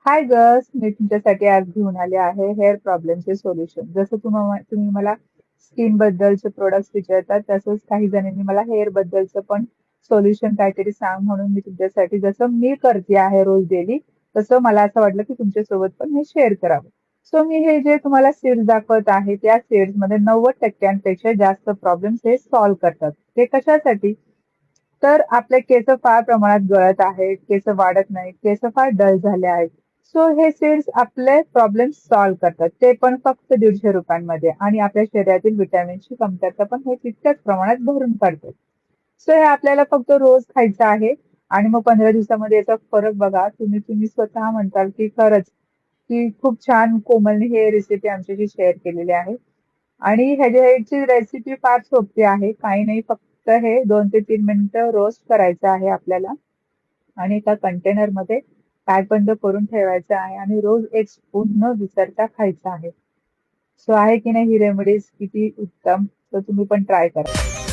Hi girls, मी तुमच्यासाठी आज घेऊन आले आहे हेअर प्रॉब्लेमचे सोल्युशन. जसं तुम्ही मला स्किन बद्दलचे प्रोडक्ट्स विचारतात, तसंच काही जणांनी मला हेअर बद्दलचं पण सोल्युशन काहीतरी सांग म्हणून मी तुमच्यासाठी जसं मी करते आहे रोज डेली, तसं मला असं वाटलं की तुमच्यासोबत पण हे शेअर करावं. सो मी हे जे तुम्हाला सीड्स दाखवत आहे, त्या सीड्स मध्ये 90% जास्त प्रॉब्लेम्स हे सॉल्व्ह करतात. ते कशासाठी? तर आपले केस फार प्रमाणात गळत आहेत, केस वाढत नाहीत, केस फार डल झाले आहेत. सो हे सीड्स आपले प्रॉब्लेम सॉल्व्ह करतात. ते पण फक्त ₹150 आणि आपल्या शरीरातील विटॅमिनची कमतरता पण हे तितक्याच प्रमाणात भरून काढतात. सो हे आपल्याला फक्त रोज खायचं आहे आणि मग 15 दिवसामध्ये याचा फरक बघा. तुम्ही तुम्ही स्वतः म्हणताल की खरंच की खूप छान कोमलने हे रेसिपी आमच्याशी शेअर केलेली आहे. आणि ह्याची रेसिपी फार सोपी आहे. काही नाही, फक्त हे 2 ते 3 मिनिटं रोस्ट करायचं आहे आपल्याला आणि एका कंटेनरमध्ये पॅक बंद करून ठेवायचं आहे आणि रोज एक स्पून न विसरता खायचं आहे. सो आहे की नाही ही रेमेडीज किती उत्तम? तर तुम्ही पण ट्राय करा.